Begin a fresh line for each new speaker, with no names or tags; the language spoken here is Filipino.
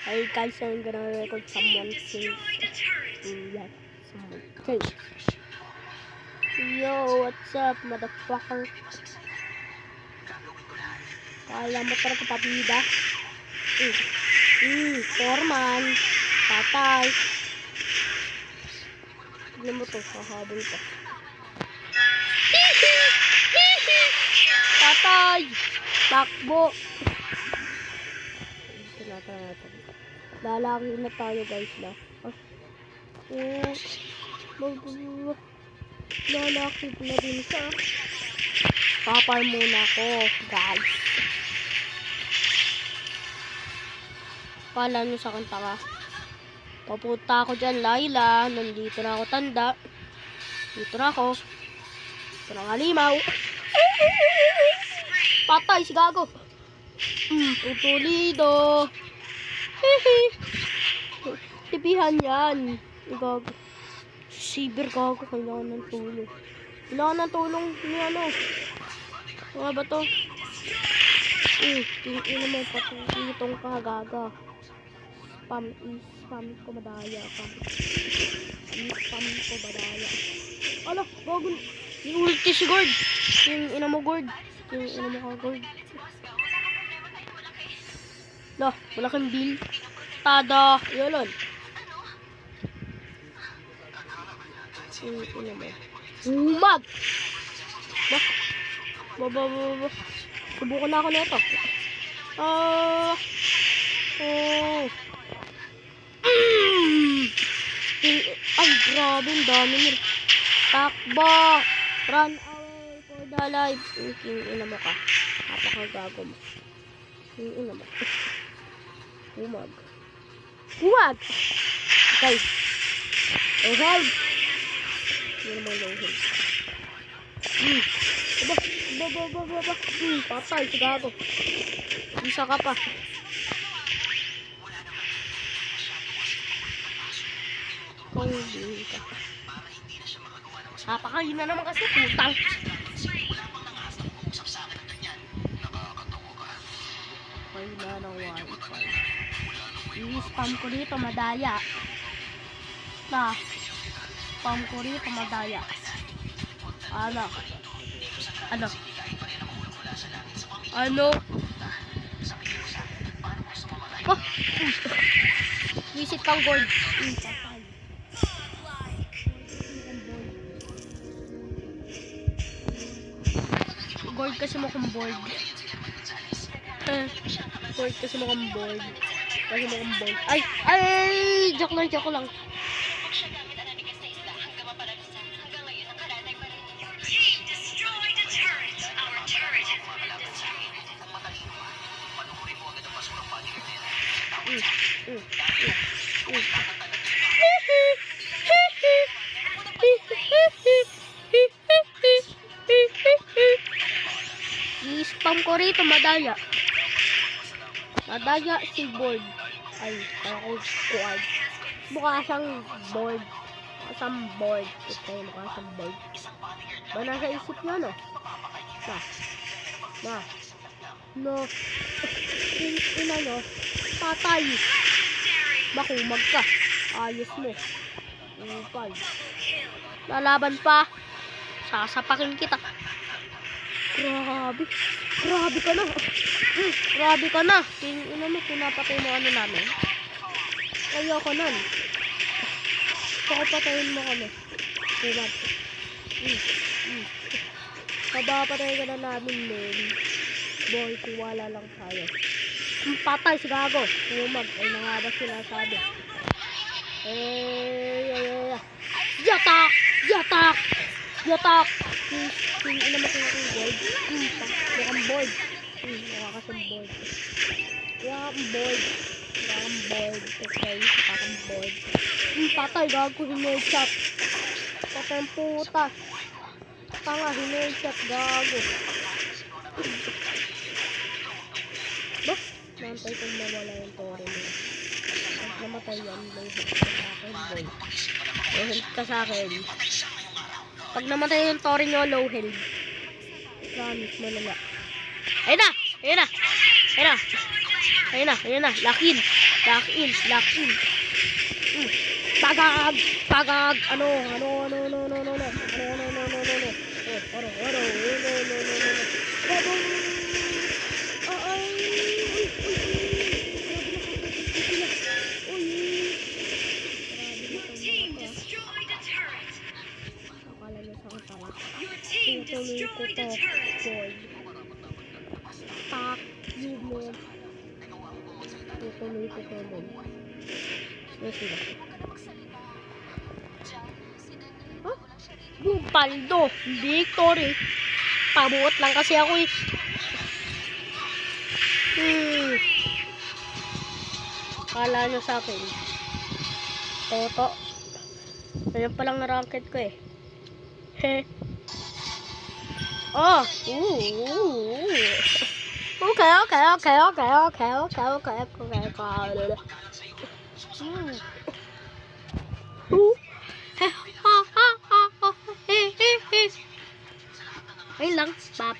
Hey guys, I'm gonna record someone sing. Yeah, someone sing. Yo, what's up, motherfucker? Kala mo talaga pabida? Foreman. Patay. Tignan mo to, hahabol pa. Patay! Takbo! Natin. Lalaki na tayo guys na. Lalaki na din siya. Papar muna ako guys. Kala nyo sa kanta ka. Papunta ako dyan, Laila. Nandito na ako tanda. Dito na ako. Dito na halimaw. Patay si gago. Tutulido. Tipihan yan. Gago. Siber gago. Kailangan ng tulong. Kailangan ng tulong ni ano. Mga ba to? Tingin naman pati itong kagaga. Spam ko madaya. Spam ko madaya. Ala, gago. Yung ulti si Gord. Yung ina mo Gord. Yung ina mo ka Gord. Lah, wala kang bill. Tada. Yolon. Ina mo. Umag. Ba. Subukan na ako nito. Ay, grabe. Ang dami nila. Takbo. Run away for the life. Ina mo ka. Napakagago mo. Ina mo. Umag. Okay. Low health. Hindi naman low health. Ba. Patay, sigago. Isa ka pa. Hindi ka. Napakain na naman kasi putang. Ay na ng wifi. I-spam ko dito madaya. Spam ko dito madaya. Ano? Visit kang gold. Gold kasi mo kung board. Gold kasi mo kung board. Ay! Joke lang. I-spam ko rito madaya. Madaya si board. Ay, parang squad. Mukha siyang board. Okay, mukha siyang board. Ba nasa isip niya, no? No. Ina nyo. Patay. Bakumag ka. Ayos mo. Upal. Lalaban pa. Sasapakin kita. Grabe ka na. Grabe ka na. Ina mo, pinapatay mo ano namin. Ayoko nun. Pakapatayin mo kami. Kumad. Kabapatay ka na namin, men. Boy, tiwala lang tayo. Patay si gago. Kumag. Ay nangabas sila sabi. Yatak! Ina mo kung board. Wakang board. Wakang board. Okay, wakang board. Patay, gago, hinay-chat. Patay ang puta. Tanga, hinay-chat, gago. Nantay kung mawala yung tore mo. Pag namatay yan, low health ka sa akin, boy. Low health ka sa akin. Pag namatay yung tore nyo, low health. Promise, malala. Ayun na! Ayun na. Lock in. Tagag. Ano. Akala niya sa katala. Tutuloy ko to, boy. Tak, yun mo. Tutuloy ko to, boy. Sila. Huh? Yung paldo. Victory. Pabuot lang kasi ako eh. Akala nyo sa akin. Toto. Ganyan palang na-ranked ko eh. Heh. Oh. Okay. Ayun lang.